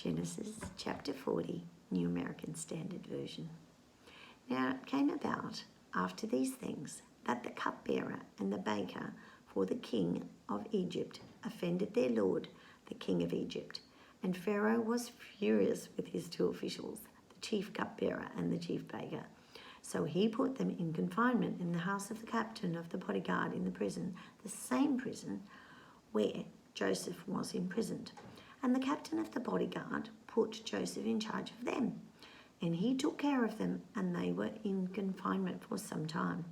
Genesis chapter 40, New American Standard Version. Now it came about after these things that the cupbearer and the baker for the king of Egypt offended their lord, the king of Egypt. And Pharaoh was furious with his two officials, the chief cupbearer and the chief baker. So he put them in confinement in the house of the captain of the bodyguard in the prison, the same prison where Joseph was imprisoned. And the captain of the bodyguard put Joseph in charge of them. And he took care of them, and they were in confinement for some time.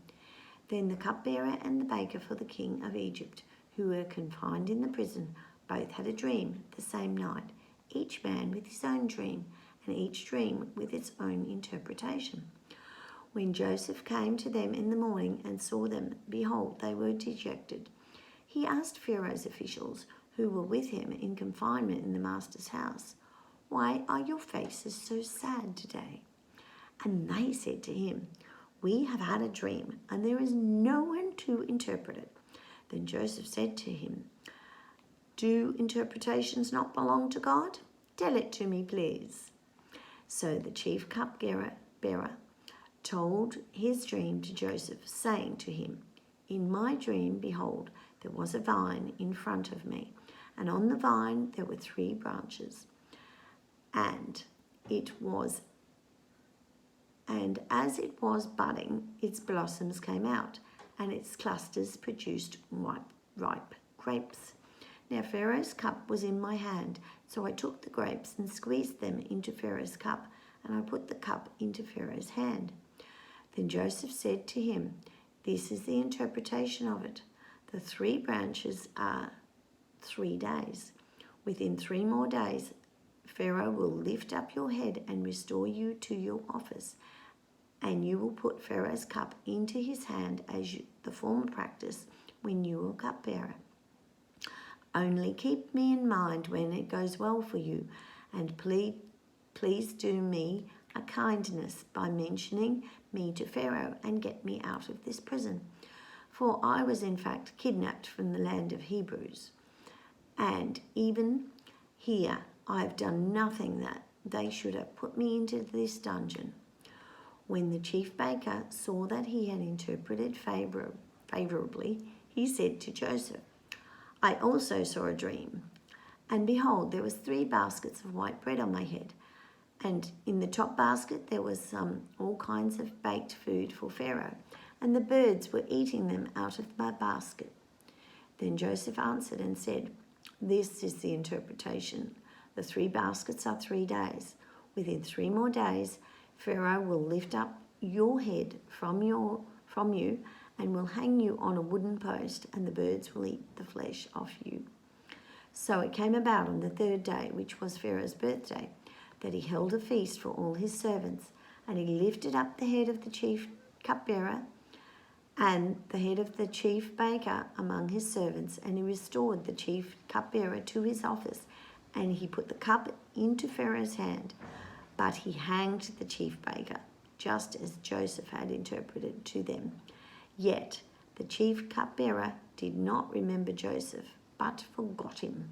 Then the cupbearer and the baker for the king of Egypt, who were confined in the prison, both had a dream the same night, each man with his own dream, and each dream with its own interpretation. When Joseph came to them in the morning and saw them, behold, they were dejected. He asked Pharaoh's officials, who were with him in confinement in the master's house, "Why are your faces so sad today?" And they said to him, "We have had a dream, and there is no one to interpret it." Then Joseph said to him, "Do interpretations not belong to God? Tell it to me, please." So the chief cupbearer told his dream to Joseph, saying to him, "In my dream, behold, there was a vine in front of me, and on the vine there were 3 branches, and as it was budding, its blossoms came out, and its clusters produced ripe grapes. Now Pharaoh's cup was in my hand, so I took the grapes and squeezed them into Pharaoh's cup, and I put the cup into Pharaoh's hand." Then Joseph said to him, "This is the interpretation of it. The 3 branches are 3 days. Within 3 more days, Pharaoh will lift up your head and restore you to your office, and you will put Pharaoh's cup into his hand as the former practice when you were cupbearer. Only keep me in mind when it goes well for you, and please do me a kindness by mentioning me to Pharaoh and get me out of this prison. For I was in fact kidnapped from the land of Hebrews. And even here I have done nothing that they should have put me into this dungeon." When the chief baker saw that he had interpreted favorably, he said to Joseph, "I also saw a dream, and behold, there was 3 baskets of white bread on my head, and in the top basket there was all kinds of baked food for Pharaoh, and the birds were eating them out of my basket." Then Joseph answered and said, "This is the interpretation. The 3 baskets are 3 days. Within 3 more days, Pharaoh will lift up your head from you and will hang you on a wooden post, and the birds will eat the flesh off you." So it came about on the 3rd day, which was Pharaoh's birthday, that he held a feast for all his servants, and he lifted up the head of the chief cupbearer and the head of the chief baker among his servants, and he restored the chief cupbearer to his office, and he put the cup into Pharaoh's hand. But he hanged the chief baker, just as Joseph had interpreted to them. Yet the chief cupbearer did not remember Joseph, but forgot him.